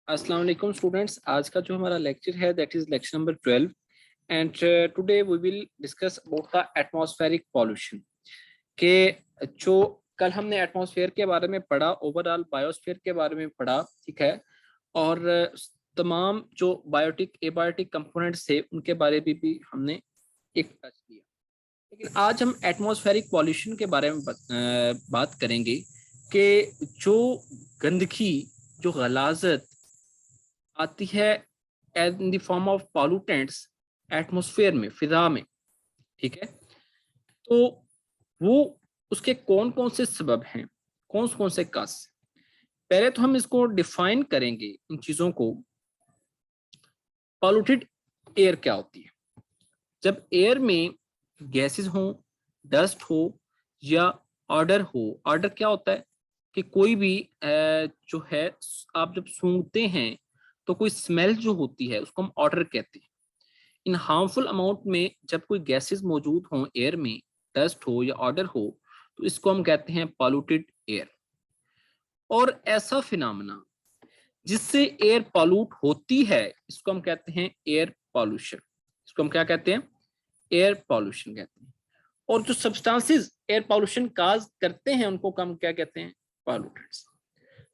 अस्सलाम वालेकुम स्टूडेंट्स। आज का जो हमारा लेक्चर है that is lecture number 12 and today we will discuss about the atmospheric pollution के जो कल हमने एटमॉस्फेयर के बारे में पढ़ा, ओवरऑल बायोस्फीयर के बारे में पढ़ा, ठीक है। और तमाम जो बायोटिक एबायोटिक कंपोनेंट्स थे उनके बारे में भी हमने एक टच किया। लेकिन आज हम एटमॉस्फेरिक पॉल्यूशन के बारे में बात करेंगे कि जो गंदगी, जो गलाजत आती है in the form of pollutants atmosphere में, फिजा में, ठीक है। तो वो उसके कौन कौन से सबब हैं, कौन से काज। पहले तो हम इसको डिफाइन करेंगे इन चीजों को। पॉल्यूटेड एयर क्या होती है? जब एयर में गैसेस हो, डस्ट हो या ऑर्डर हो। ऑर्डर क्या होता है कि कोई भी जो है, आप जब सूंघते हैं तो कोई स्मेल जो होती है उसको हम ऑर्डर कहते हैं। इन हार्मफुल अमाउंट में जब कोई गैसेस मौजूद हों एयर में, डस्ट हो या ऑर्डर हो, तो इसको हम कहते हैं पॉल्यूटेड एयर। और ऐसा फिनोमेना जिससे एयर पॉल्यूट होती है इसको हम कहते हैं एयर पॉल्यूशन। इसको हम क्या कहते हैं? एयर पॉल्यूशन कहते हैं। और जो सब्सटेंसेस एयर पॉल्यूशन काज करते हैं उनको हम क्या कहते हैं? पॉल्यूटेंट्स।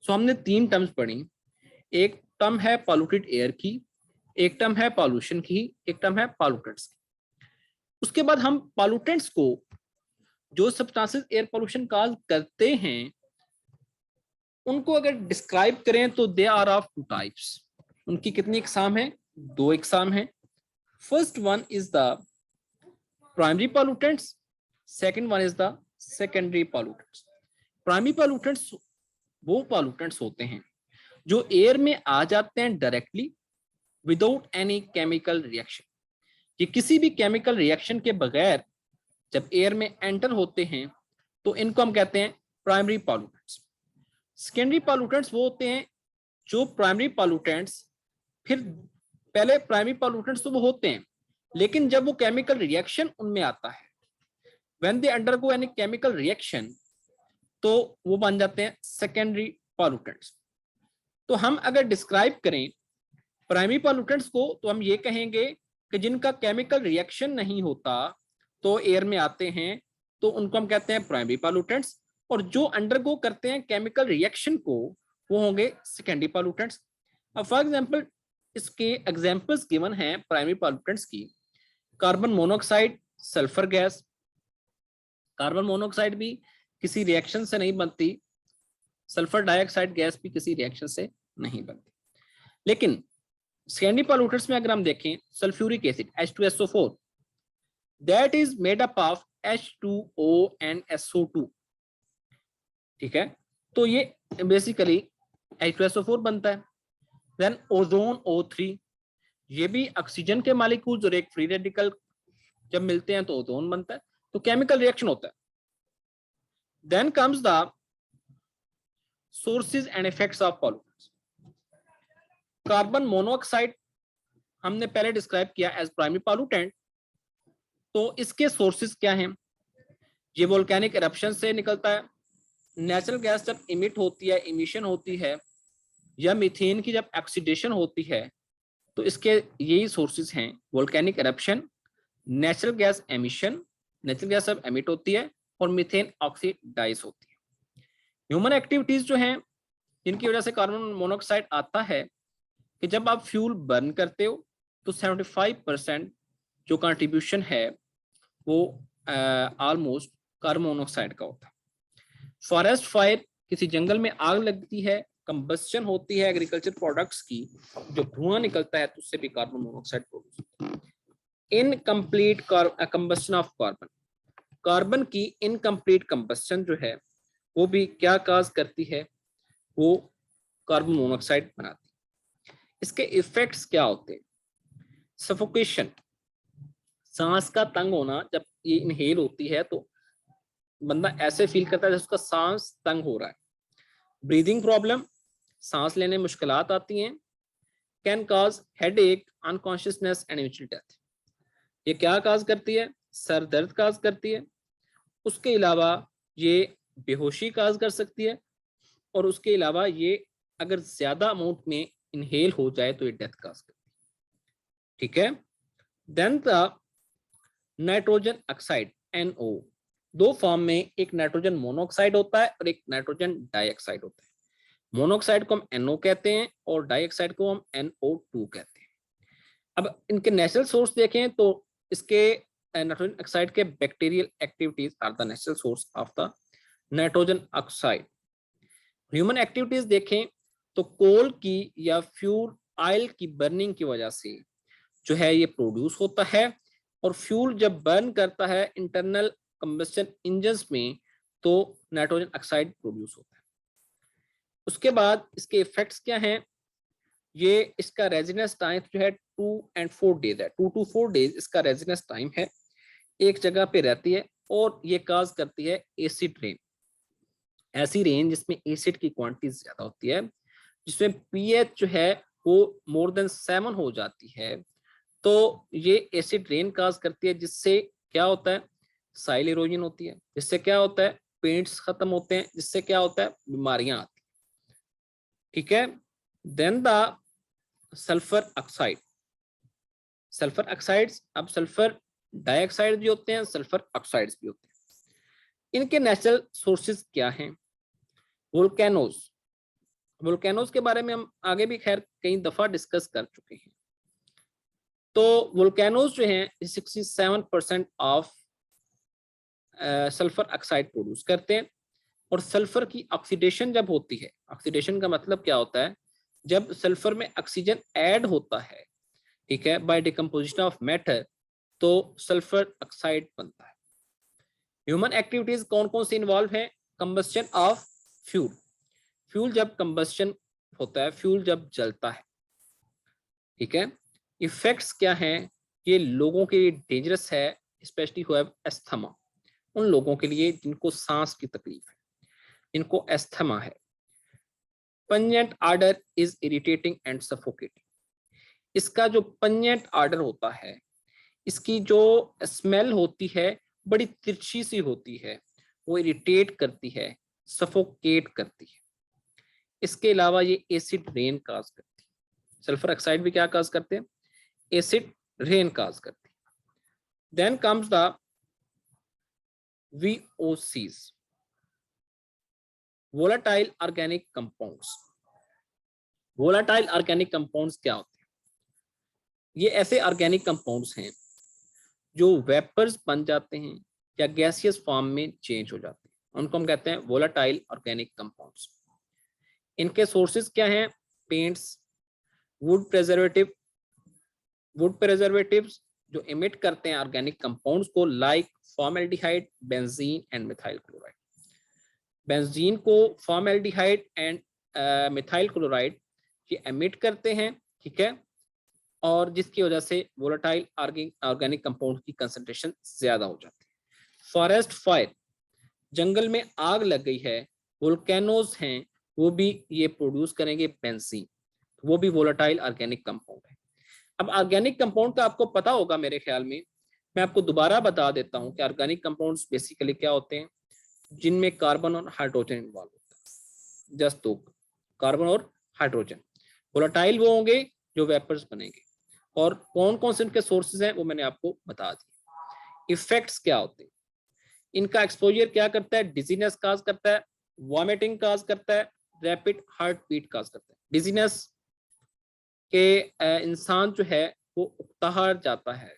सो हमने तीन टर्म्स पढ़ी। एक टर्म है पॉल्यूटेड एयर की, एक टर्म है पॉल्यूशन की, एक टर्म है पॉल्यूटेंट्स की। उसके बाद हम पॉल्यूटेंट्स को, जो सब्सटेंसेस एयर पॉल्यूशन काज करते हैं, उनको अगर डिस्क्राइब करें तो they are of two types. उनकी कितनी इकसाम है? दो इकसाम है। First one is the primary pollutants, second one is the secondary pollutants. Primary pollutants वो पॉल्यूटेंट्स होते हैं जो एयर में आ जाते हैं directly without any chemical reaction. ये किसी भी केमिकल रिएक्शन के बगैर जब एयर में एंटर होते हैं तो इनको हम कहते हैं प्राइमरी पॉल्यूटेंट्स। सेकेंडरी पॉल्यूटेंट्स वो होते हैं जो प्राइमरी पॉल्यूटेंट्स, फिर पहले प्राइमरी पॉल्यूटेंट्स तो वो होते हैं, लेकिन जब वो केमिकल रिएक्शन उनमें आता है, when they undergo any chemical reaction, तो वो बन जाते हैं सेकेंडरी पॉल्यूटेंट्स। तो हम अगर डिस्क्राइब करें प्राइमरी पॉल्यूटेंट्स को तो हम ये कहेंगे कि जिनका केमिकल रिएक्शन नहीं होता तो एयर में आते हैं, तो उनको हम कहते हैं प्राइमरी पॉल्यूटेंट्स। और जो अंडरगो करते हैं केमिकल रिएक्शन को वो होंगे सेकेंडरी पॉल्यूटेंट्स। अब फॉर एग्जांपल इसके एग्जांपल्स गिवन हैं प्राइमरी पॉल्यूटेंट्स की। Carbon monoxide, sulphur gas. Carbon monoxide भी किसी रिएक्शन से नहीं बनती, सल्फर डाइऑक्साइड गैस भी किसी रिएक्शन से नहीं बनती। लेकिन सेकेंडरी पॉल्यूटेंट्स में अगर हम देखें, sulphuric acid H2SO4 that is made up of H2O and SO2, ठीक है। तो ये बेसिकली H2SO4 बनता है। देन ओजोन O3, ये भी ऑक्सीजन के मालिक्यूल्स और एक फ्री रेडिकल जब मिलते हैं तो ओजोन बनता है। तो केमिकल रिएक्शन होता है। Then comes the sources and effects of pollutants. Carbon monoxide हमने पहले डिस्क्राइब किया एज प्राइमरी पॉल्यूटेंट। तो इसके सोर्सेज क्या हैं? ये वोल्केनिक इरप्शन से निकलता है। नेचुरल गैस जब इमिट होती है, इमिशन होती है, या मीथेन की जब ऑक्सीडेशन होती है, तो इसके यही सोर्सेज हैं, volcanic eruption, natural gas emission, natural gas जब एमिट होती है, और मीथेन ऑक्सीडाइज होती है। ह्यूमन एक्टिविटीज जो हैं जिनकी वजह से कार्बन मोनोऑक्साइड आता है, कि जब आप फ्यूल बर्न करते हो तो 75% जो कंट्रीब्यूशन है वो ऑलमोस्ट कार्बन मोनोऑक्साइड का होता है। फॉरेस्ट फायर, किसी जंगल में आग लगती है, कंबस्शन होती है एग्रीकल्चर प्रोडक्ट्स की, जो धुआं निकलता है तो उससे भी कार्बन मोनोऑक्साइड प्रोड्यूस होता है। Incomplete combustion of carbon, carbon की इनकम्प्लीट कंबस्शन जो है वो भी क्या काज करती है? वो कार्बन मोनोऑक्साइड बनाती है। इसके इफेक्ट्स क्या होते हैं? सफोकेशन, सांस का तंग होना। जब ये इनहेल होती है तो बंदा ऐसे फील करता है जैसे उसका सांस तंग हो रहा है। ब्रीदिंग प्रॉब्लम, सांस लेने में मुश्किलात आती हैं। Can cause headache, unconsciousness and eventual death. ये क्या काज करती है? सर दर्द काज करती है। उसके अलावा ये बेहोशी काज कर सकती है। और उसके अलावा ये अगर ज्यादा अमाउंट में इनहेल हो जाए तो ये डेथ काज करती है, ठीक है। Then the nitrogen oxide NO, दो फॉर्म में, एक नाइट्रोजन मोनोऑक्साइड होता है और एक नाइट्रोजन डाइऑक्साइड होता है। मोनोऑक्साइड को हम NO कहते हैं और डाइऑक्साइड को हम NO2 कहते हैं। अब इनके नेचुरल सोर्स देखें तो इसके नाइट्रोजन ऑक्साइड के bacterial activities are the natural source of the nitrogen oxide. Human activities देखें तो कोल की या फ्यूल ऑयल की बर्निंग की वजह से जो है ये प्रोड्यूस होता है, और फ्यूल जब बर्न करता है इंटरनल कंबस्शन इंजन्स में तो नाइट्रोजन ऑक्साइड प्रोड्यूस होता है। उसके बाद इसके इफेक्ट्स क्या हैं, ये इसका रेजिडेंस टाइम जो है 2 and 4 डेज है, 2 to 4 डेज इसका रेजिडेंस टाइम है, एक जगह पे रहती है, और ये काज करती है एसिड रेन, ऐसी रेन जिसमें एसिड की क्वांटिटी ज्यादा होती है, जिसमें पीएच जो है वो मोर देन 7 हो जाती है, तो ये एसिड रेन काज करती है, जिससे क्या होता है, साइल इरोजन होती है, जिससे क्या होता है, पेंट्स खत्म होते हैं, जिससे क्या होता है, बीमारियां आती है, ठीक है। Then the sulphur oxide, sulphur oxides, अब सल्फर डाइऑक्साइड भी होते हैं, सल्फर ऑक्साइड्स भी होते हैं। इनके नेचुरल सोर्सेज क्या हैं, वोल्केनोज, वोल्केनोज के बारे में हम आगे भी खैर कई दफा डिस्कस कर चुके हैं। तो वोल्केनोज जो हैं 67% ऑफ सल्फर ऑक्साइड प्रोड्यूस करते हैं, और सल्फर की ऑक्सीडेशन जब होती है, ऑक्सीडेशन का मतलब क्या होता है, जब सल्फर में ऑक्सीजन ऐड होता है, ठीक है, बाय डिकम्पोजिशन ऑफ मैटर, तो सल्फर ऑक्साइड बनता है। ह्यूमन एक्टिविटीज कौन कौन सी इन्वॉल्व है, कंबस्शन ऑफ फ्यूल, फ्यूल जब कंबस्शन होता है, फ्यूल जब जलता है, ठीक है। इफेक्ट्स क्या हैं, ये लोगों के लिए डेंजरस है, स्पेशली हु हैव एस्थमा, उन लोगों के लिए जिनको सांस की तकलीफ है, इनको एस्थमा है। Pungent order is irritating and suffocating, इसका जो पंजेंट आर्डर होता है, इसकी जो स्मेल होती है बड़ी तिरछी सी होती है, वो इरिटेट करती है, सफोकेट करती है। इसके अलावा ये एसिड रेन काज करती है, सल्फर ऑक्साइड भी क्या काज करते हैं, एसिड रेन काज करती है। Then comes the VOCs, volatile organic compounds. Volatile organic compounds क्या होते हैं, ये ऐसे ऑर्गेनिक कंपाउंड्स हैं जो वेपर्स बन जाते हैं या गैसियस फॉर्म में चेंज हो जाते हैं, उनको हम कहते हैं वोलाटाइल ऑर्गेनिक कंपाउंड्स। इनके सोर्सेज क्या हैं, paints, would preservative, would preservatives जो इमिट करते हैं ऑर्गेनिक कंपाउंड्स को, like formaldehyde, benzene and methyl chloride. Benzene को फॉर्मेल्डिहाइड एंड मिथाइल क्लोराइड ये एमिट करते हैं, ठीक है, और जिसकी वजह से वोलेटाइल ऑर्गेनिक कंपाउंड की कंसंट्रेशन ज्यादा हो जाती है। फॉरेस्ट फायर, जंगल में आग लग गई है, वोल्केनोज हैं, वो भी ये प्रोड्यूस करेंगे बेंजीन, वो भी वोलेटाइल ऑर्गेनिक कंपाउंड है। अब ऑर्गेनिक कंपाउंड का आपको पता होगा मेरे ख्याल में, मैं आपको दोबारा बता देता हूँ कि ऑर्गेनिक कंपाउंड्स बेसिकली क्या होते हैं, जिनमें कार्बन और हाइड्रोजन इन्वॉल्व होता है, जस्ट दो, कार्बन और हाइड्रोजन। वोलेटाइल वो होंगे जो वेपर्स बनेंगे, और कौन कौन से उनके सोर्सेज हैं वो मैंने आपको बता दिया। इफेक्ट्स क्या होते हैं, इनका एक्सपोजर क्या करता है, डिजीनेस काज करता है, वॉमिटिंग काज करता है, रैपिड हार्ट बीट काज करता है। डिजीनेस के इंसान जो है वो उकताहट जाता है,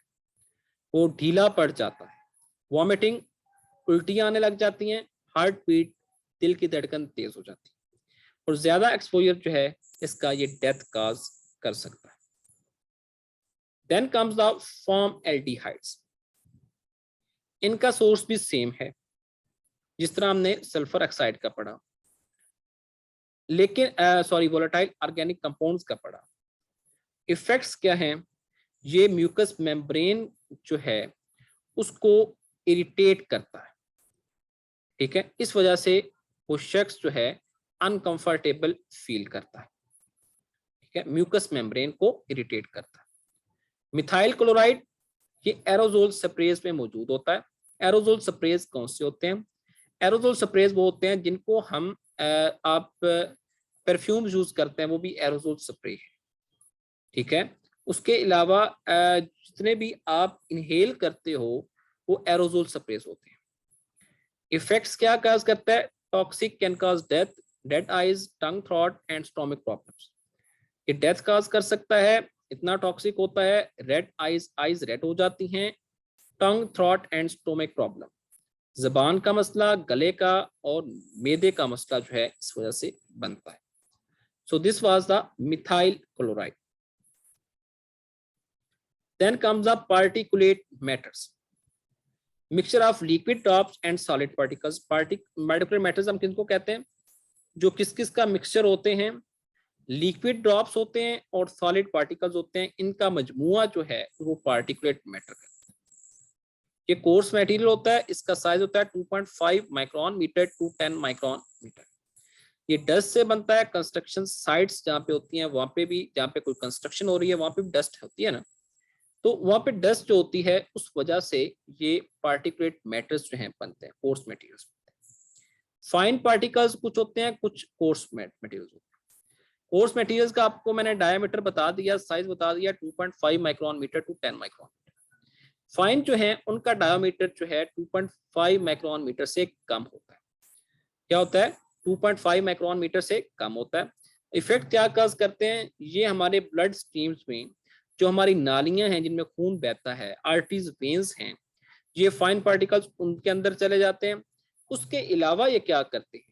वो ढीला पड़ जाता है, वॉमिटिंग, उल्टियां आने लग जाती हैं, हार्ट बीट, दिल की धड़कन तेज हो जाती है, और ज्यादा एक्सपोजर जो है इसका ये डेथ काज कर सकता है। देन कम्स द फॉर्मएल्डिहाइड्स, इनका सोर्स भी सेम है जिस तरह हमने सल्फर ऑक्साइड का पढ़ा, लेकिन वोलेटाइल ऑर्गेनिक कंपाउंड्स का पढ़ा। इफेक्ट्स क्या हैं, ये म्यूकस मेम्ब्रेन जो है उसको इरिटेट करता है, ठीक है, इस वजह से वो शख्स जो है अनकंफर्टेबल फील करता है, ठीक है, म्यूकस मेम्ब्रेन को इरिटेट करता है। मिथाइल क्लोराइड ये एरोजोल स्प्रेज में मौजूद होता है। एरोजोल स्प्रेज कौन से होते हैं, एरोजोल स्प्रेज वो होते हैं जिनको हम आप परफ्यूम यूज करते हैं वो भी एरोजोल स्प्रे है, ठीक है। उसके अलावा जितने भी आप इनहेल करते हो वो एरोजोल स्प्रेस होते हैं। इफेक्ट्स क्या काज करता है? Toxic can cause death, dead eyes, tongue throat and stomach problems. ये डेथ काज कर सकता है, इतना टॉक्सिक होता है। रेड आइज, आइज रेड हो जाती हैं। टंग थ्रॉट एंड स्टोमक प्रॉब्लम, जबान का मसला, गले का और मेदे का मसला जो है इस वजह से बनता है। So this was the methyl chloride. Then comes the particulate matters, mixture of liquid drops and solid particles. Particular matters हम किनको कहते हैं? जो किस किस का मिक्सचर होते हैं, लिक्विड ड्रॉप्स होते हैं और सॉलिड पार्टिकल्स होते हैं, इनका मजमुआ जो है वो पार्टिकुलेट मैटर है। ये कोर्स मटेरियल होता है, इसका साइज होता है 2.5 micron meter to 10 micron meter. ये डस्ट से बनता है। कंस्ट्रक्शन साइट्स जहाँ पे होती हैं वहां पे भी, जहाँ पे कोई कंस्ट्रक्शन हो रही है वहां पे भी डस्ट होती है ना, तो वहां पे डस्ट जो होती है उस वजह से ये पार्टिकुलेट मैटर्स जो हैं बनते हैं, कोर्स मटेरियल्स। फाइन पार्टिकल्स कुछ होते हैं, कुछ कोर्स मटेरियल्स होते हैं। कोर्स मटेरियल्स का आपको मैंने डायमीटर बता दिया, साइज बता दिया, 2.5 micron meter to 10 micron. Fine जो है उनका डायमीटर जो है 2.5 माइक्रोन मीटर से कम होता है। क्या होता है? 2.5 माइक्रोन मीटर से कम होता है। इफेक्ट क्या काज करते हैं? ये हमारे ब्लड स्ट्रीम्स में जो हमारी नालियां हैं जिनमें खून बहता है, आर्टरीज, वेन्स हैं, ये फाइन पार्टिकल्स उनके अंदर चले जाते हैं। उसके अलावा ये क्या करते हैं?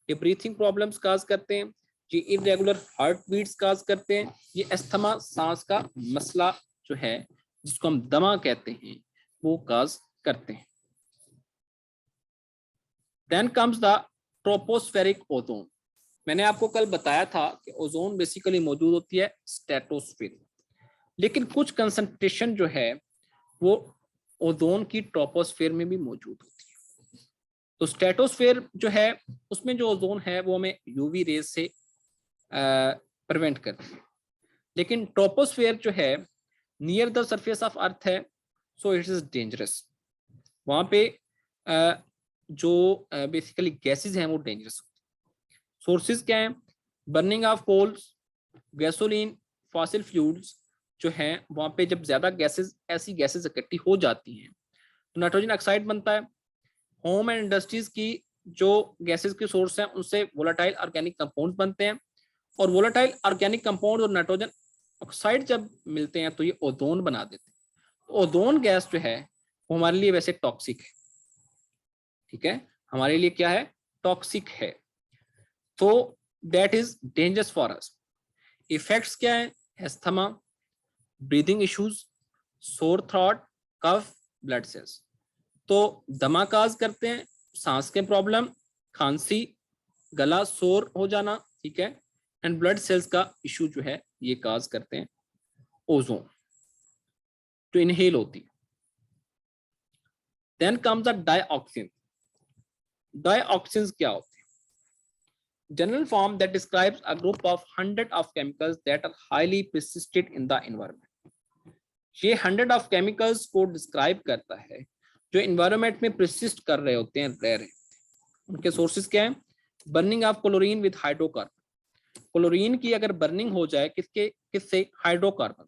ये ब्रीथिंग प्रॉब्लम्स काज करते हैं, ये इरेगुलर हार्ट बीट्स काज करते हैं, ये अस्थमा, सांस का मसला जो है जिसको हम दमा कहते हैं वो काज करते हैं। Then comes the tropospheric ozone. मैंने आपको कल बताया था कि ओजोन बेसिकली मौजूद होती है स्ट्रेटोस्फीयर, लेकिन कुछ कंसंट्रेशन जो है वो ओजोन की ट्रोपोस्फेयर में भी मौजूद होती है। तो स्ट्रेटोस्फेयर जो है उसमें जो ओजोन है वो हमें यूवी रेज से प्रिवेंट करती है, लेकिन ट्रोपोस्फेयर जो है near the surface of earth है, सो इट इज डेंजरस। वहां पे जो बेसिकली गैसेस हैं वो डेंजरस होती है। सोर्सेज क्या हैं? Burning of coals, gasoline, fossil fuels जो हैं वहां पे जब ज्यादा गैसेस, ऐसी गैसेस इकट्ठी हो जाती हैं तो नाइट्रोजन ऑक्साइड बनता है। होम एंड इंडस्ट्रीज की जो गैसेस के सोर्स हैं उनसे वोलेटाइल ऑर्गेनिक कंपाउंड बनते हैं, और वोलेटाइल ऑर्गेनिक कंपाउंड और नाइट्रोजन ऑक्साइड जब मिलते हैं तो ये ओजोन बना देते हैं। ओजोन गैस जो है वो हमारे लिए वैसे टॉक्सिक है, ठीक है, हमारे लिए क्या है? टॉक्सिक है। तो that is dangerous for us. Effects क्या है? Asthma, breathing issues, sore throat, cough, blood cells. तो दमा काज करते हैं, सांस के प्रॉब्लम, खांसी, गला सोर हो जाना, ठीक है, एंड ब्लड सेल्स का इशू जो है ये काज करते हैं ओजोन जो इनहेल होती है। Then comes the dioxin. Dioxins क्या होते हैं? General form that describes a group of 100 of chemicals that are highly persisted in the environment. ये 100 ऑफ केमिकल्स को डिस्क्राइब करता है जो एनवायरनमेंट में प्रसिस्ट कर रहे होते हैं, रह रहे हैं। उनके सोर्सेज क्या है? Burning of chlorine with hydrocarbon. Chlorine की अगर बर्निंग हो जाए किससे? हाइड्रोकार्बन।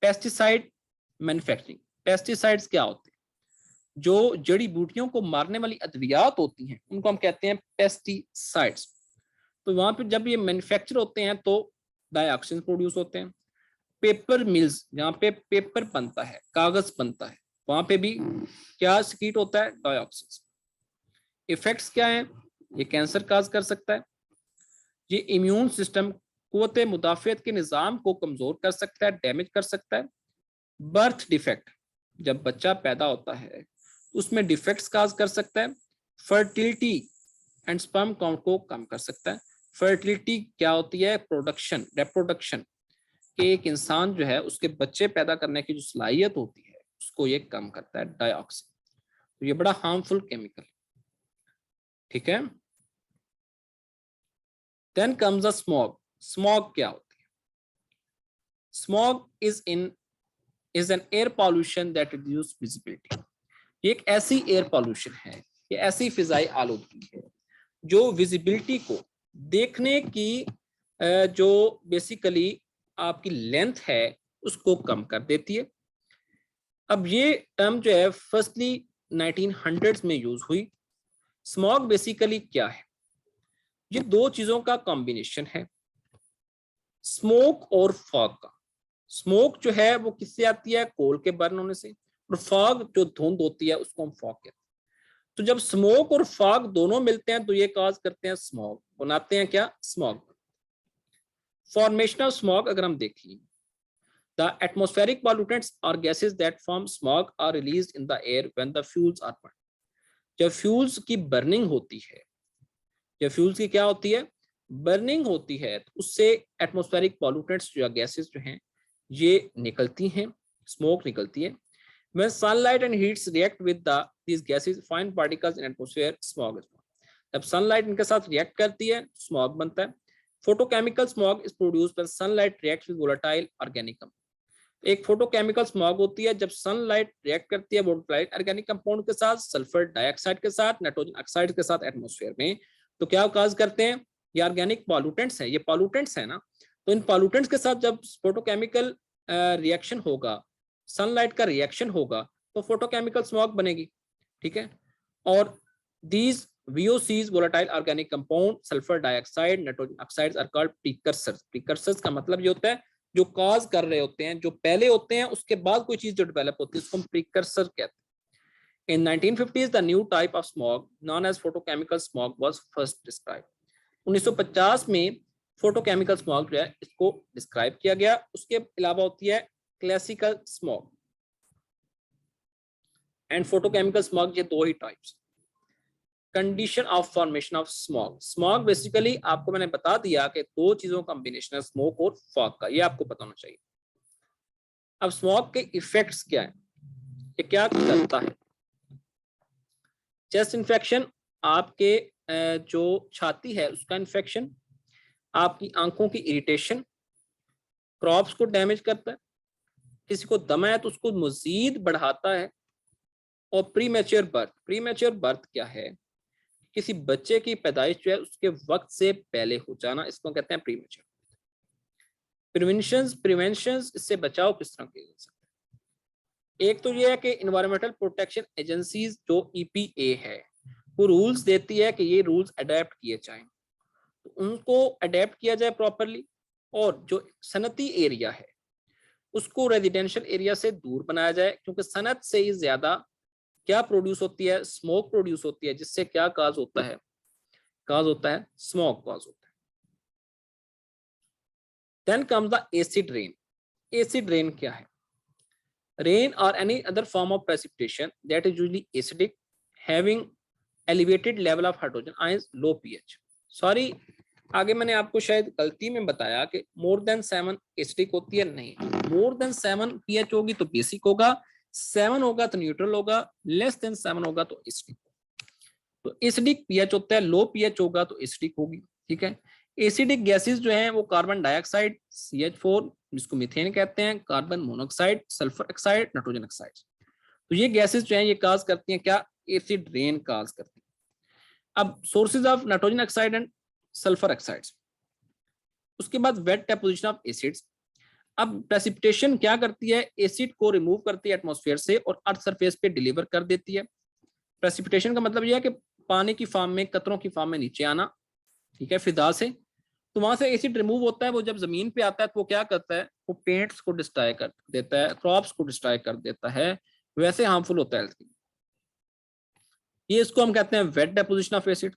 Pesticide manufacturing. पेस्टिसाइड्स क्या होते हैं? जो जड़ी बूटियों को मारने वाली अद्वियात होती हैं उनको हम कहते हैं पेस्टिसाइड्स। तो वहां पे जब ये मैन्युफैक्चर होते हैं तो डाइऑक्सिन प्रोड्यूस होते हैं। पेपर मिल्स, जहाँ पे पेपर बनता है, कागज बनता है, वहां पे भी क्या सिक्रीट होता है? डाइऑक्सिन। इफेक्ट्स क्या है? ये कैंसर काज कर सकता है, ये इम्यून सिस्टम, कुव्वत मुदाफियत के निज़ाम को कमजोर कर सकता है, डैमेज कर सकता है। बर्थ डिफेक्ट, जब बच्चा पैदा होता है उसमें डिफेक्ट्स काज कर सकता है। फर्टिलिटी एंड स्पर्म काउंट को कम कर सकता है। फर्टिलिटी क्या होती है? प्रोडक्शन, रिप्रोडक्शन कि एक इंसान जो है उसके बच्चे पैदा करने की जो सलाहियत होती है उसको ये कम करता है डाइऑक्सिन। तो ये बड़ा हार्मफुल केमिकल, ठीक है। Then comes the smog. Smog क्या होती है? Smog is an air pollution that reduce visibility. ये एक ऐसी एयर पॉल्यूशन है, ये ऐसी फिजाई आलूदगी है जो विजिबिलिटी को देखने की जो बेसिकली आपकी लेंथ है उसको कम कर देती है। अब ये टर्म जो है फर्स्टली 1900s में यूज हुई। स्मॉग बेसिकली क्या है? ये दो चीजों का कॉम्बिनेशन है, स्मोक और फॉग का। स्मोक जो है वो किससे आती है? कोल के बर्न होने से। और फॉग जो धुंध होती है उसको हम फॉग कहते हैं। तो जब स्मोक और फॉग दोनों मिलते हैं तो ये काज करते हैं स्मॉग, बनाते हैं क्या? स्मॉग। फॉर्मेशन ऑफ स्मॉग अगर हम देखें, the atmospheric pollutants or gases that form smog are released in the air when the fuels are burned। जब फ्यूल्स की बर्निंग होती है, जब फ्यूल्स की क्या होती है? बर्निंग होती है, तो उससे एटमॉस्फेरिक पॉल्यूटेंट्स या गैसेस जो हैं ये निकलती हैं, स्मोक निकलती है। When sunlight and heats react with these gases, fine particles in atmosphere, smog is born। जब सनलाइट इनके साथ रिएक्ट करती है स्मॉग बनता है। Photochemical smog is produced when sunlight reacts with volatile organic compound. एक फोटोकेमिकल स्मॉग होती है जब सनलाइट रिएक्ट करती है वोलेटाइल ऑर्गेनिक कंपाउंड के साथ, सल्फर डाइऑक्साइड के साथ, नाइट्रोजन ऑक्साइड के साथ एटमॉस्फेयर में। तो क्या काज करते हैं? ये ऑर्गेनिक पॉल्यूटेंट्स है, ये पॉल्यूटेंट्स है ना। तो इन पॉल्यूटेंट्स के साथ जब फोटोकेमिकल रिएक्शन होगा, सनलाइट का रिएक्शन होगा, तो फोटोकेमिकल स्मॉग बनेगी। ठीक है। और these VOCs volatile organic compound, sulphur dioxide, nitrogen oxides are called precursors. Precursors का मतलब ये होता है जो कॉज कर रहे होते हैं, जो पहले होते हैं, उसके बाद कोई चीज जो डेवलप होती है उसको हम प्रीकर्सर कहते हैं। In 1950s the new type of smog known as photochemical smog was first describe. 1950 में फोटोकेमिकल स्मॉग जो है इसको डिस्क्राइब किया गया। उसके अलावा होती है classical smog and photochemical smog, ये दो ही types. Condition of formation of smog. Smog basically आपको मैंने बता दिया कि दो चीजों का कॉम्बिनेशन है, स्मोक और फॉग का, ये आपको पता होना चाहिए। अब स्मॉग के इफेक्ट्स क्या है, ये क्या करता है? चेस्ट इन्फेक्शन, आपके जो छाती है उसका इन्फेक्शन, आपकी आंखों की इरिटेशन, क्रॉप्स को डैमेज करता है, किसी को दमा है तो उसको मजीद बढ़ाता है। और प्रीमेच्योर बर्थ। प्रीमेच्योर बर्थ क्या है? किसी बच्चे की पैदाइश जो है उसके वक्त से पहले हो जाना, इसको कहते हैं प्रीमेच्योर। प्रिवेंशन, इससे बचाव किस तरह किया जा सकता है? एक तो ये है कि इन्वायरमेंटल प्रोटेक्शन एजेंसीज जो EPA है वो रूल्स देती है कि ये रूल्स अडेप्ट किए जाएं, तो उनको अडेप्ट किया जाए प्रॉपरली। और जो सनती एरिया है उसको रेजिडेंशियल एरिया से दूर बनाया जाए, क्योंकि सनत से ही ज्यादा क्या प्रोड्यूस होती है? स्मोक प्रोड्यूस होती है, जिससे क्या काज होता है? काज होता है स्मोक काज होता है। Then comes the acid rain. Acid rain क्या है? रेन और any other form of precipitation that is usually acidic, having elevated level of hydrogen ions, low pH। Sorry, आगे मैंने आपको शायद गलती में बताया कि मोर देन 7 एसिडिक होती है, नहीं। मोर देन 7 pH होगी तो बेसिक होगा, 7 होगा तो न्यूट्रल होगा, लेस देन 7 होगा तो एसिडिक। तो एसिडिक pH होता है, लो pH होगा तो एसिडिक होगी। ठीक है। एसिडिक गैसेस जो हैं वो कार्बन डाइऑक्साइड CH4, जिसको मीथेन कहते हैं, carbon monoxide, sulphur oxide, nitrogen oxide. तो ये गैसेस जो हैं ये काज करती हैं क्या? एसिड रेन काज करती हैं। अब sources of nitrogen oxide and sulphur oxides. उसके बाद वेट डेपोजिशन ऑफ एसिड्स। अब प्रेसिपिटेशन क्या करती है? एसिड को रिमूव करती है एटमॉस्फेयर से और अर्थ सरफेस पे डिलीवर कर देती है। प्रेसिपिटेशन का मतलब यह है कि पानी की फॉर्म में, कतरों की फॉर्म में नीचे आना। ठीक है, फिजा से। तो वहां से एसिड रिमूव होता है, वो जब जमीन पे आता है तो वो क्या करता है? वो पेंट्स को डिस्ट्रॉय कर देता है, क्रॉप्स को डिस्ट्रॉय कर देता है, वैसे हार्मफुल होता है हेल्थ के लिए। ये इसको हम कहते हैं wet deposition of acid.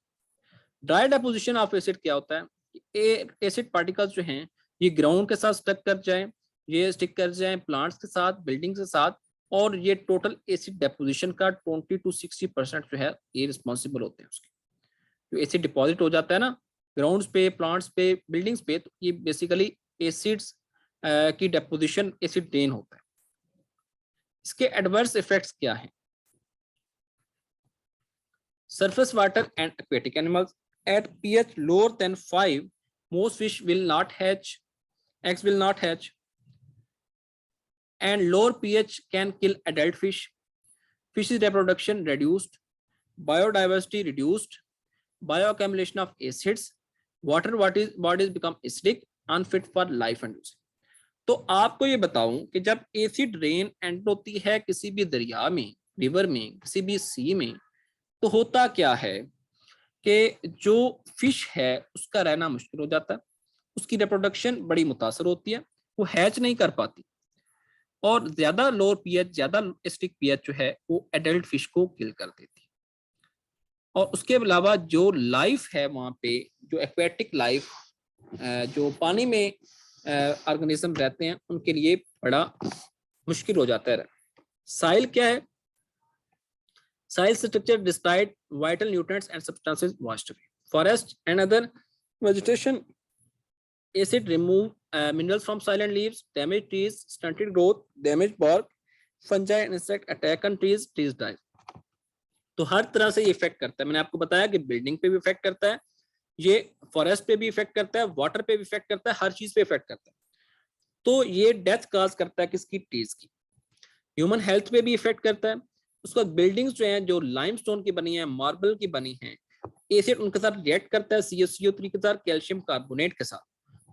Dry deposition of acid क्या होता है? एसिड पार्टिकल्स जो हैं ये ग्राउंड के साथ स्टक कर जाए, ये स्टिक कर जाए प्लांट्स के साथ, बिल्डिंग के साथ, और ये टोटल एसिड डेपोजिशन का 20 to 60% जो है ये रिस्पॉन्सिबल होते हैं उसके। जो एसिड डिपॉजिट हो जाता है ना ग्राउंड्स पे, प्लांट्स पे, बिल्डिंग्स पे, तो ये बेसिकली एसिड्स की डेपोजिशन, एसिड रेन होता है। इसके एडवर्स इफेक्ट्स क्या हैं? Surface water and aquatic animals. At pH lower than 5, most fish will not hatch, eggs will not hatch, and lower pH can kill adult fish. Fish's reproduction reduced, biodiversity reduced, bioaccumulation of acids, water bodies become acidic, unfit for life and use. तो आपको ये बताऊं कि जब acid rain enter होती है किसी भी दरिया में, रिवर में, किसी भी सी में, तो होता क्या है कि जो फिश है उसका रहना मुश्किल हो जाता है, उसकी रिप्रोडक्शन बड़ी मुतासर होती है, वो हैच नहीं कर पाती, और ज्यादा लोअर पीएच, ज्यादा एसिडिक पीएच जो है वो एडल्ट फिश को किल कर देती है। और उसके अलावा जो लाइफ है वहां पे, जो एक्वेटिक लाइफ, जो पानी में ऑर्गेनिज्म रहते हैं, उनके लिए बड़ा मुश्किल हो जाता है। साइल क्या है? Soil structure describe vital nutrients and substances washed away. Forest and other vegetation acid remove minerals from soil and leaves, damage trees, stunted growth, damage bark, fungi and insect attack on trees, trees die. तो हर तरह से ये effect करता है। मैंने आपको बताया कि बिल्डिंग पे भी इफेक्ट करता है, ये फॉरेस्ट पे भी इफेक्ट करता है, वाटर पे भी इफेक्ट करता है, हर चीज पे इफेक्ट करता है। तो ये डेथ काज करता है किसकी? ट्रीज की। ह्यूमन हेल्थ पे भी इफेक्ट करता है। उसका बिल्डिंग्स जो हैं, जो लाइमस्टोन की बनी है, मार्बल की बनी है, एसिड उनके साथ रिएक्ट करता है CaCO3 के साथ, कैल्शियम कार्बोनेट के साथ,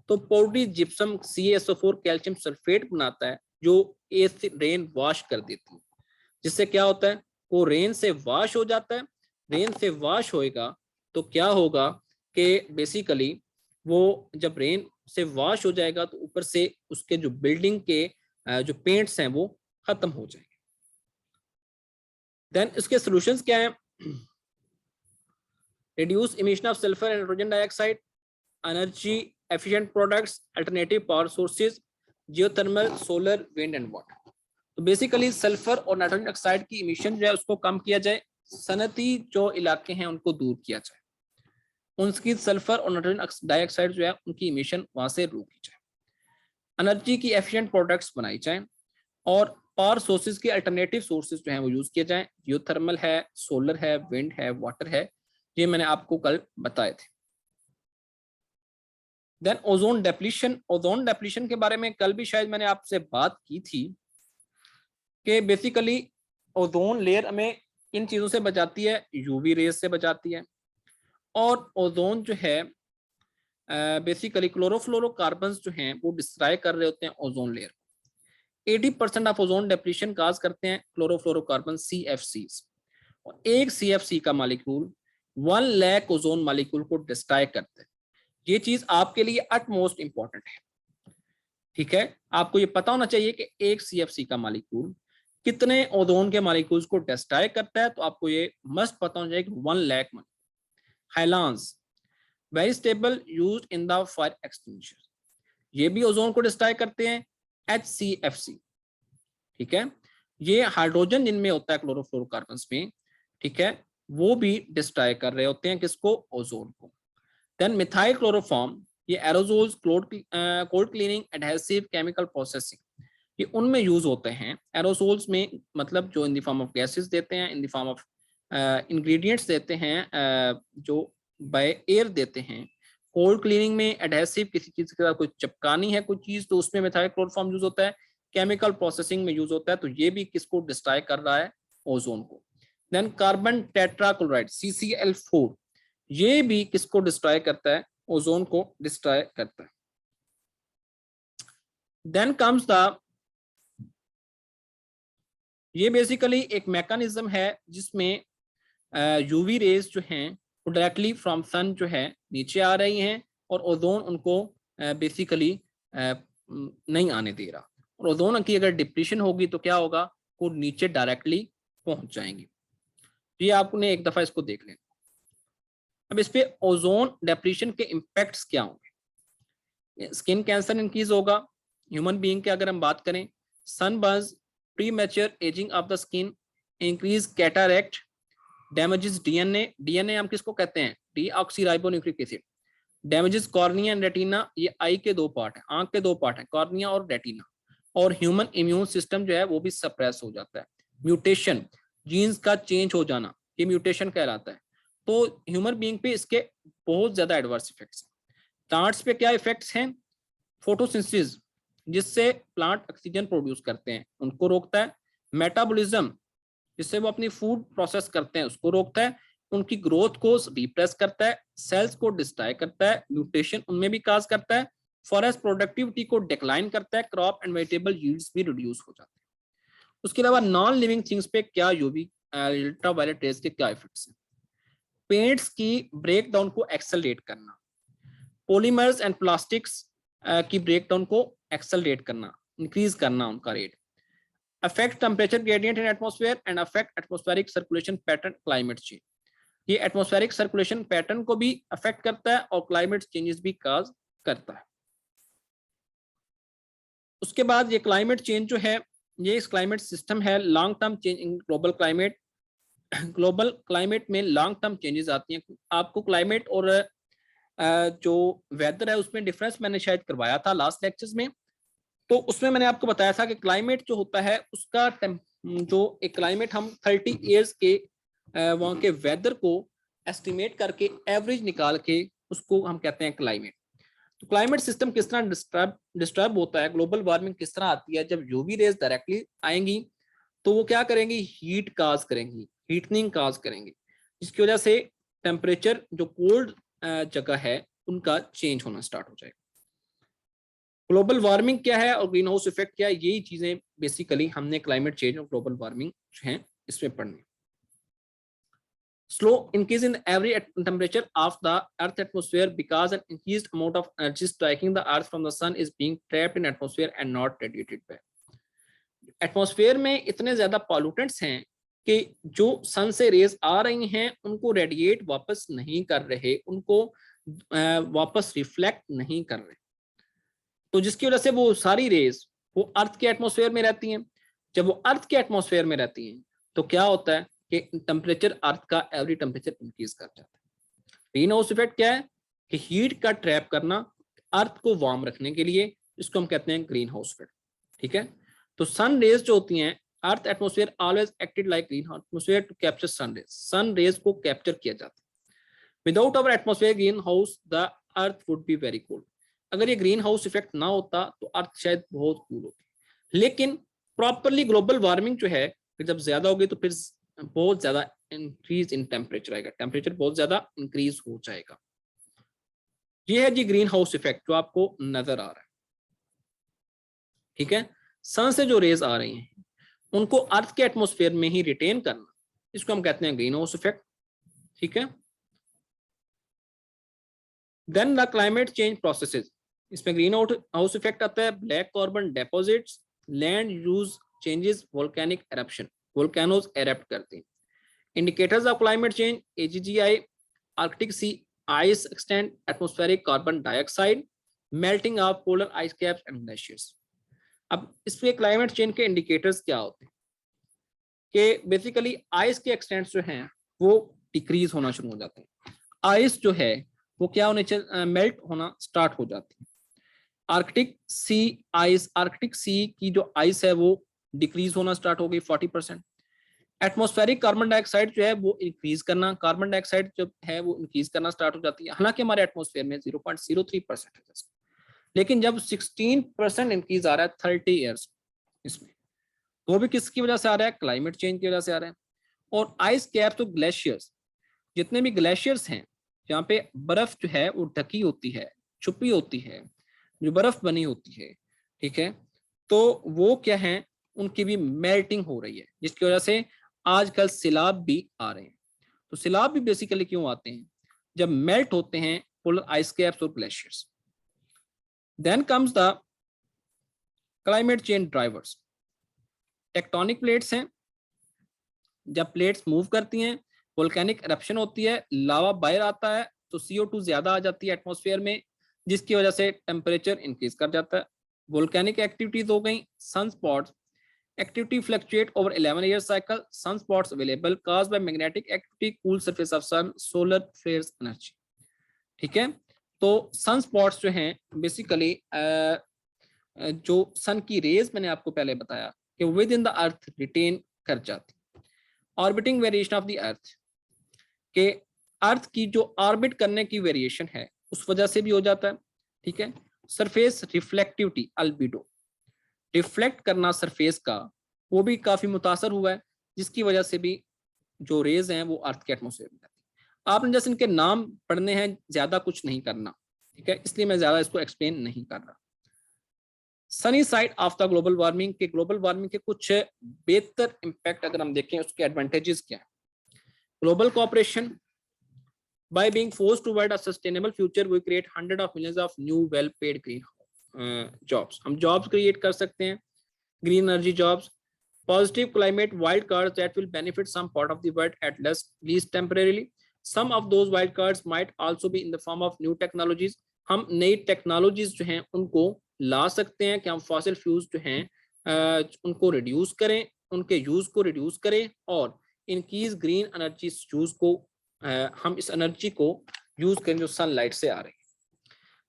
तो powdery gypsum CaSO4 calcium sulphate बनाता है, जो एसिड रेन वॉश कर देती है। जिससे क्या होता है? वो रेन से वॉश हो जाता है। रेन से वॉश होएगा तो क्या होगा कि बेसिकली वो जब रेन से वॉश हो जाएगा तो ऊपर से उसके जो बिल्डिंग के जो पेंट्स हैं वो खत्म हो जाएंगे। देन इसके सॉल्यूशंस क्या हैं? Reduce emission of sulphur and nitrogen dioxide, energy efficient products, alternative power sources, geothermal, solar, wind and water. तो बेसिकली सल्फर और नाइट्रोजन ऑक्साइड की इमिशन जो है उसको कम किया जाए, सनती जो इलाके हैं उनको दूर किया जाए, उनकी सल्फर और नाइट्रोजन डाइऑक्साइड जो है उनकी इमिशन वहां से रोकी जाए, एनर्जी की एफिशिएंट प्रोडक्ट्स बनाई जाए, और पावर सोर्सेज के अल्टरनेटिव सोर्सेज जो हैं वो यूज किए जाएं। जियोथर्मल है, सोलर है, विंड है, वाटर है, ये मैंने आपको कल बताए थे। Then ozone depletion. Ozone depletion के बारे में कल भी शायद मैंने आपसे बात की थी कि बेसिकली ओजोन लेयर हमें इन चीजों से बचाती है, यूवी रेज से बचाती है, और ओजोन जो है बेसिकली क्लोरोफ्लोरोकार्बन जो हैं वो डिस्ट्रॉय कर रहे होते हैं ozone layer. 80% of ozone depletion cause करते हैं क्लोरोफ्लोरोकार्बन CFCs, और एक CFC का मालिक्यूल 1 लाख ओजोन मालिक्यूल को डिस्ट्रॉय करते हैं। ये चीज आपके लिए अटमोस्ट इंपॉर्टेंट है, ठीक है? आपको ये पता होना चाहिए कि एक CFC का मालिक्यूल कितने ओजोन के मालिक्यूल्स को डिस्ट्रॉय करता है। तो आपको ये मस्ट पता होना चाहिए कि 1 lakh. Halons very stable used in the fire extinguisher, ये भी ओजोन को डिस्ट्रॉय करते हैं। HCFC, ठीक है, ये हाइड्रोजन जिनमें होता है क्लोरोफ्लोरोकार्बन में, ठीक है, वो भी डिस्ट्रॉय कर रहे होते हैं किसको? ओजोन को। देन मिथाइल क्लोरोफॉर्म, ये aerosols, cold cleaning, adhesive, chemical processing, ये उनमें यूज होते हैं। एरोसोल्स में मतलब जो in the form of gases देते हैं, in the form of ingredients देते हैं, जो बाय एयर देते हैं। कोल्ड क्लीनिंग में एडहेसिव, किसी चीज के साथ कोई चिपकानी है कोई चीज, तो उसमें मिथाइल क्लोरोफॉर्म यूज होता है। केमिकल प्रोसेसिंग में यूज होता है, तो ये भी किसको डिस्ट्रॉय कर रहा है? ओजोन को। देन कार्बन टेट्राक्लोराइड CCl4, ये भी किसको डिस्ट्रॉय करता है? ओजोन को डिस्ट्रॉय करता है। देन कम्स द, ये बेसिकली एक मैकेनिज्म है जिसमें यूवी रेज जो हैं वो डायरेक्टली फ्रॉम सन जो है नीचे आ रही हैं, और ओजोन उनको बेसिकली नहीं आने दे रहा। और ओजोन की अगर डिप्लीशन होगी तो क्या होगा? वो नीचे डायरेक्टली पहुंच जाएंगी। ये आपने एक दफा इसको देख लेना। अब इस पे ओजोन डिप्लीशन के इम्पैक्ट्स क्या होंगे? स्किन कैंसर इंक्रीज होगा। ह्यूमन बीइंग की अगर हम बात करें, sunburns, premature ageing of the skin, increase cataract, damages DNA हम किसको कहते हैं? Deoxyribonucleic acid. Damages cornea and retina, ये आई के दो पार्ट है, आंख के दो पार्ट है, कॉर्निया और रेटिना। और ह्यूमन इम्यून सिस्टम जो है वो भी सप्रेस हो जाता है। म्यूटेशन, जीन्स का चेंज हो जाना, ये म्यूटेशन कहलाता है। तो ह्यूमन बीइंग पे इसके बहुत ज्यादा एडवर्स इफेक्ट्स हैं। प्लांट्स पे क्या इफेक्ट्स हैं? फोटोसिंथेसिस, जिससे प्लांट ऑक्सीजन प्रोड्यूस करते हैं, उनको रोकता है। मेटाबॉलिज्म, जिससे वो अपनी फूड प्रोसेस करते हैं, उसको रोकता है। उनकी ग्रोथ को रिप्रेस करता है, सेल्स को डिस्ट्रॉय करता है, म्यूटेशन उनमें भी काज करता है, फॉरेस्ट प्रोडक्टिविटी को डिक्लाइन करता है, क्रॉप एंड वेजिटेबल यील्ड्स भी रिड्यूस हो जाते हैं। उसके अलावा नॉन लिविंग थिंग्स पे क्या यूवी अल्ट्रावायलेट रेज के क्या इफेक्ट्स हैं? पेंट्स की ब्रेकडाउन को एक्सेलरेट करना, पॉलीमर्स एंड प्लास्टिक्स की ब्रेकडाउन को एक्सेलरेट करना, इंक्रीज करना उनका rate, affect temperature gradient in atmosphere and affect atmospheric circulation pattern climate change. ये एटमॉस्फेरिक सर्कुलेशन पैटर्न को भी अफेक्ट करता है और क्लाइमेट चेंजेस भी काज करता है। उसके बाद ये क्लाइमेट चेंज जो है, ये इस क्लाइमेट सिस्टम है, long term change in global climate. Global climate में लॉन्ग टर्म चेंजेस आती हैं। आपको क्लाइमेट और जो वेदर है उसमें डिफरेंस मैंने शायद करवाया था लास्ट लेक्चर्स में। तो उसमें मैंने आपको बताया था कि क्लाइमेट जो होता है उसका जो एक क्लाइमेट हम 30 ईयर्स के वहाँ के वेदर को एस्टिमेट करके एवरेज निकाल के उसको हम कहते हैं क्लाइमेट। तो क्लाइमेट सिस्टम किस तरह डिस्टर्ब होता है, ग्लोबल वार्मिंग किस तरह आती है, जब यूवी रेज डायरेक्टली आएंगी तो वो क्या करेंगी, हीट काज करेंगी, हीटनिंग काज करेंगी, जिसकी वजह से टेम्परेचर जो कोल्ड जगह है उनका चेंज होना स्टार्ट हो जाएगा। ग्लोबल वार्मिंग क्या है और ग्रीन हाउस इफेक्ट क्या है, यही चीजें बेसिकली हमने क्लाइमेट चेंज और ग्लोबल वार्मिंग है इसमें पढ़नी। Slow increase in the average temperature of the Earth atmosphere because an increased amount of energy striking the Earth from the sun is being trapped in atmosphere and not radiated back. Atmosphere में इतने ज्यादा pollutants हैं कि जो सन से raise आ रही हैं उनको रेडिएट वापस नहीं कर रहे, उनको वापस रिफ्लेक्ट नहीं कर रहे, तो जिसकी वजह से वो सारी रेज वो अर्थ के एटमॉस्फेयर में रहती हैं। जब वो अर्थ के एटमॉस्फेयर में रहती हैं तो क्या होता है कि टेम्परेचर अर्थ का एवरेज टेम्परेचर इंक्रीज कर जाता है। ग्रीन हाउस इफेक्ट क्या है कि हीट का ट्रैप करना अर्थ को वार्म रखने के लिए, इसको हम कहते हैं ग्रीन हाउस इफेक्ट। ठीक है, तो सन रेज जो होती हैं, earth atmosphere always acted like green atmosphere to capture sun rays, sun rays को कैप्चर किया जाता है। Without our atmosphere greenhouse the earth would be very cold. अगर ये ग्रीन हाउस इफेक्ट ना होता तो अर्थ शायद बहुत कूल होती, लेकिन प्रॉपरली ग्लोबल वार्मिंग जो है जब ज्यादा होगी तो फिर बहुत ज्यादा इंक्रीज इन टेम्परेचर आएगा, टेम्परेचर बहुत ज्यादा इंक्रीज हो जाएगा। ये है जी ग्रीन हाउस इफेक्ट जो आपको नजर आ रहा है। ठीक है, सन से जो रेज आ रही हैं उनको अर्थ के एटमॉस्फेयर में ही रिटेन करना, इसको हम कहते हैं ग्रीन हाउस इफेक्ट। ठीक है, then the climate change processes, इसमें ग्रीन हाउस इफेक्ट आता है, black carbon deposits, land use changes, volcanic eruption, volcanoes erupt करते हैं। Indicators of climate change, AGGI, Arctic sea ice extend, atmospheric carbon dioxide, melting of polar ice caps and glaciers. अब इसमें climate change के indicators क्या होते हैं कि basically ice के एक्सटेंट्स जो हैं वो डिक्रीज होना शुरू हो जाते हैं, आइस जो है वो क्या होने मेल्ट होना स्टार्ट हो जाती है। आर्कटिक सी आइस, आर्कटिक सी की जो आइस है वो डिक्रीज होना स्टार्ट हो गई 40%। एटमॉस्फेरिक कार्बन डाइऑक्साइड जो है वो इंक्रीज करना, कार्बन डाइऑक्साइड जो है वो इंक्रीज करना स्टार्ट हो जाती है। हालांकि हमारे एटमॉस्फेयर में 0.03% है, लेकिन जब 16% इंक्रीज आ रहा है 30 ईयर्स इसमें, वो भी किसकी वजह से आ रहा है, क्लाइमेट चेंज की वजह से आ रहा है। और आइस कैप तो ग्लेशियर्स, जितने भी ग्लेशियर्स हैं जहाँ पे बर्फ जो है वो ढकी होती है, छुपी होती है, जो बर्फ बनी होती है, ठीक है, तो वो क्या है, उनकी भी मेल्टिंग हो रही है, जिसकी वजह से आजकल सैलाब भी आ रहे हैं। तो सैलाब भी बेसिकली क्यों आते हैं, जब मेल्ट होते हैं पोलर आइस कैप्स और glaciers. Then comes the climate change drivers. Tectonic plates हैं, जब प्लेट्स मूव करती हैं, वोल्केनिक एरप्शन होती है, लावा बाहर आता है तो CO2 ज्यादा आ जाती है एटमॉस्फेयर में, जिसकी वजह से टेम्परेचर इंक्रीज कर जाता है। वोल्केनिक एक्टिविटीज हो गई, sunspots, activity fluctuate over 11-year cycle, sunspots available caused by magnetic activity, cool surface of sun, solar flares energy। ठीक है, तो सनस्पॉट्स जो हैं बेसिकली जो सन की रेज मैंने आपको पहले बताया कि within the earth retain कर जाती। Orbiting variation of the earth, के अर्थ की जो ऑर्बिट करने की वेरिएशन है उस वजह से भी हो जाता है। ठीक है, सरफेस रिफ्लेक्टिविटी, अल्बिडो, रिफ्लेक्ट करना सरफेस का, वो भी काफी मुतासर हुआ है, जिसकी वजह से भी जो रेज हैं वो अर्थ के एटमॉस्फेयर में जाती है। आपने जैसे इनके नाम पढ़ने हैं, ज्यादा कुछ नहीं करना, ठीक है, इसलिए मैं ज्यादा इसको एक्सप्लेन नहीं कर रहा। Sunny side of the global warming के, ग्लोबल वार्मिंग के कुछ बेहतर इंपैक्ट अगर हम देखें, उसके एडवांटेजेस क्या है। Global cooperation, by being forced toward a sustainable future we create hundred of millions of new well paid green jobs। हम jobs create कर सकते हैं, green energy jobs, positive climate wild cards that will benefit some part of the world at least temporarily। some of those wild cards might also be in the form of new technologies। हम नई technologies जो हैं उनको ला सकते हैं कि हम fossil fuels जो हैं उनको रिड्यूस करें, उनके यूज को रिड्यूस करें और इनकीज ग्रीन एनर्जी यूज को हम इस एनर्जी को यूज करें जो सनलाइट से आ रही है।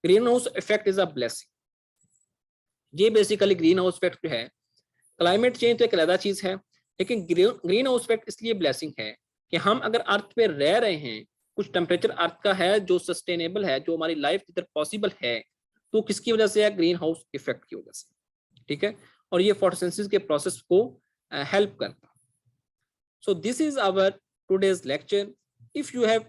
Green house effect is a blessing. ये बेसिकली ग्रीन हाउस इफेक्ट जो है, क्लाइमेट चेंज तो एक अलग चीज है, लेकिन ग्रीन हाउस इफेक्ट इसलिए ब्लेसिंग है कि हम अगर अर्थ पे रह रहे हैं, कुछ टेम्परेचर अर्थ का है जो सस्टेनेबल है, जो हमारी लाइफ इधर पॉसिबल है, तो किसकी वजह से है? ग्रीन हाउस इफेक्ट की वजह से, ठीक है। और ये फोटोसिंथेसिस के प्रोसेस को हेल्प करता। So this is our today's lecture. If you have